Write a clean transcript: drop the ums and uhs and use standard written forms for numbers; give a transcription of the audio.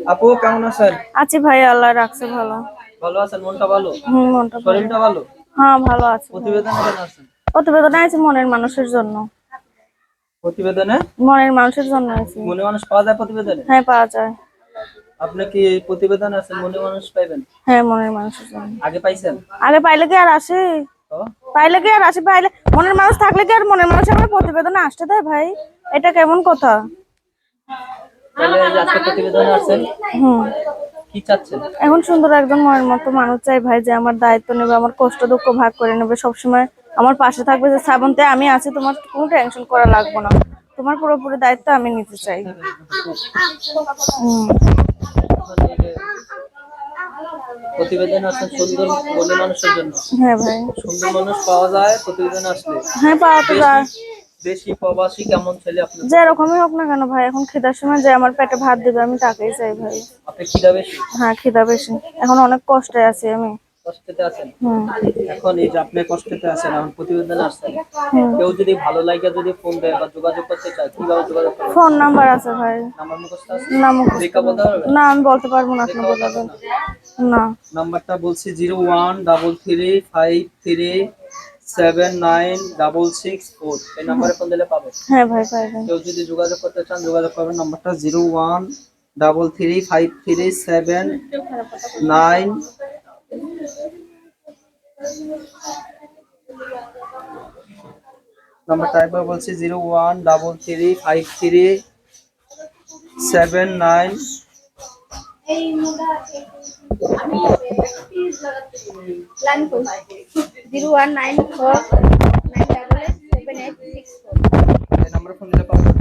আপু কেমন আছেন? আছি ভাই, আল্লাহ রাখছে ভালো। ভালো আছেন? মনটা ভালো? মনটা ভালো। শরীরটা ভালো? হ্যাঁ, ভালো আছে ভাই। প্রতিবেদনে কেন আছেন? প্রতিবেদনে আছে মনের মানুষের জন্য। প্রতিবেদনে মনের মানুষের জন্য আছে। মনে মানুষ পাওয়া যায় প্রতিবেদনে? হ্যাঁ, পাওয়া যায়। আপনি কি এই প্রতিবেদনে আছেন মনে মানুষ পাইবেন? হ্যাঁ, মনের মানুষের জন্য। আগে পাইছেন? আগে পাইলে কি আর আসে? তো পাইলে কি আর আসে? পাইলে মনের মানুষ থাকলে কি আর মনের মানুষ আমার প্রতিবেদনে আসতে দেয় ভাই? এটা কেমন কথা? তাহলে এই যে আজকে প্রতিবেদনে আছেন, হুম। কি চাচ্ছেন? এখন সুন্দর একজন মনের মতো মানুষ চাই ভাই, যে আমার দায়িত্ব নেবে, আমার কষ্ট দুঃখ ভাগ করে নেবে, সবসময় আমার পাশে থাকবে, যে শ্রাবন্তী আমি আছি, তোমার কোনো টেনশন করা লাগবে না, তোমার পুরোপুরি দায়িত্ব আমি নিতে চাই। হুম। এখন এই যে প্রতিবেদনে আছেন সুন্দর মনে মানুষের জন্য। হ্যাঁ ভাই। সুন্দর মানুষ পাওয়া যায় প্রতিবেদনে আসলে। হ্যাঁ, পাওয়া তো দেশি যায়। দেশি প্রবাসী কেমন ছেলে আপনার যে পছন্দ? রকমই হোক না কেন ভাই, এখন খিদার সময় যে আমার পেটে ভাত দিবে আমি তাকেই চাই ভাই। আপনি খিদা বেশি? হ্যাঁ, খিদা বেশি। এখন অনেক কষ্টে আছি আমি। কষ্টেতে আছেন? হুম। এখন এই যে আপনি কষ্টেতে আছেন, এখন প্রতিবেদনে আসছেন, হুম। কেউ যদি ভালো লাগে যদি ফোন দেয় বা যোগাযোগ করতে চায় কিভাবে যোগাযোগ করবে? ফোন নাম্বার আছে ভাই। নাম্বার মুখস্থ আছে? না, মুখস্থ দেখা না। বলতে পারবেন? না, আমি বলতে পারবো না, আপনি দেখা বলে বলতে দেন। পারবেন না? না। নাম্বারটা বলছি 0133537966 এই নাম্বারে ফোন দিলে পাবেন। হ্যাঁ ভাই, পাইবেন। কেউ যদি যোগাযোগ করতে চান যোগাযোগ করবেন। নাম্বারটা 01335379। নাম্বারটা একবার বলছি 01335379। 019498787864। এই নাম্বারে ফোন দিলে পাবেন।